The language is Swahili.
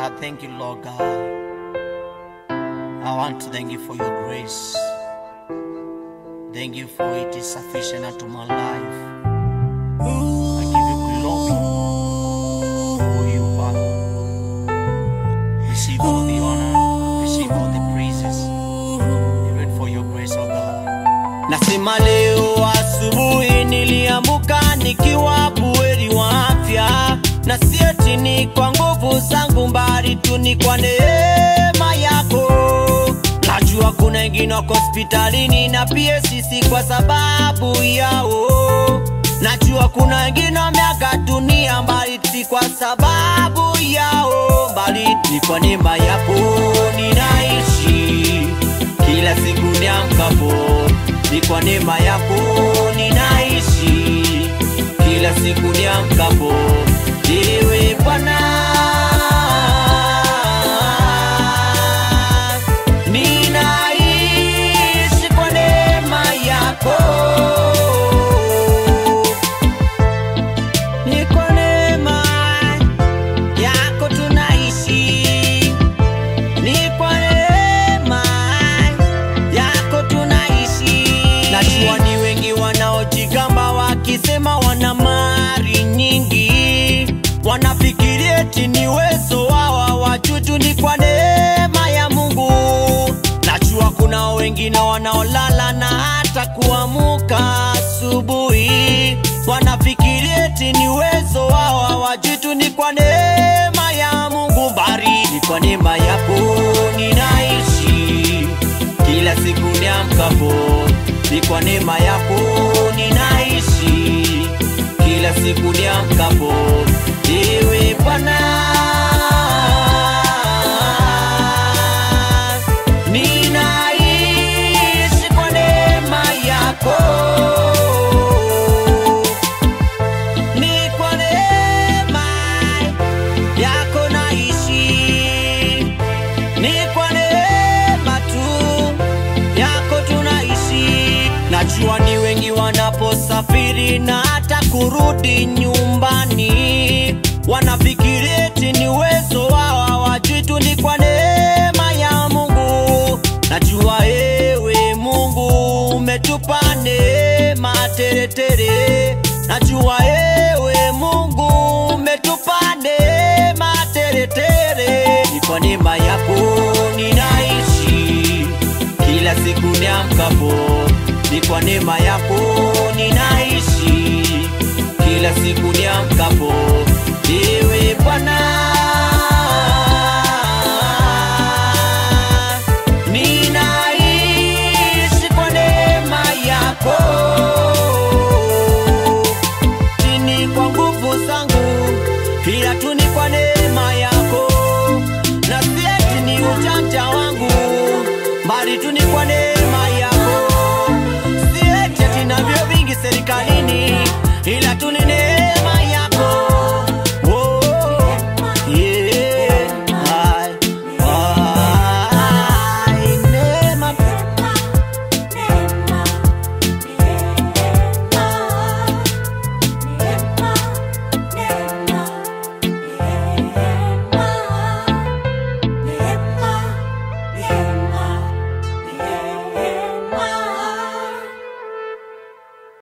I thank you, Lord God. I want to thank you for your grace. Thank you for it is sufficient unto my life. I give you glory for you, Father. Receive all the honor, receive all the praises, even for your grace, oh God. Nasema leo asubuhi niliamka nikiwa buheri wa afya, na si eti ni kwa nguvu zangu bali tu ni kwa neema yako. Najua kuna wengine wako hospitalini na pia sisi kwa sababu yao. Najua kuna wengine wameaga dunia bali si kwa sababu yao, bali ni kwa neema yako ninaishi kila siku niamkapo. Ni kwa neema yako ninaishi kila siku niamkapo. Ewe Bwana, ninaishi kwa neema yako. Ni kwa neema yako tunaishi. Ni kwa neema yako tunaishi. Najua ni wengi wanaojigamba wakisema wana mali nyingi, wanafikiri eti ni uwezo wao, hawajui ni kwa neema ya Mungu. Najua kuna wengine wanaolala na hata kuamka asubuhi, wanafikiri eti ni uwezo wao, hawajui ni kwa neema ya Mungu. Bali ni kwa neema yako ninaishi kila siku niamkapo. Ni kwa neema yako ninaishi kila siku niamkapo. Ewe Bwana, ninaishi kwa neema yako. Ni kwa neema yako naishi. Ni kwa neema tu yako tunaishi. Najua ni wengi wanaposafiri na hata kurudi nyumbani, wanafikiri eti ni uwezo wao, hawajui tu ni kwa neema ya Mungu. Najua ewe Mungu umetupa neema tere tere. Najua ewe Mungu umetupa neema tere tere. Ni kwa neema yako ninaishi kila siku niamkapo. Ni kwa neema yako ninaishi kila siku niamkapo. Ewe Bwana, ninaishi kwa neema yako. Ni kwa nguvu zangu, ila tu ni kwa neema yako, na si eti ni ujanja wangu, bali tu ni kwa neema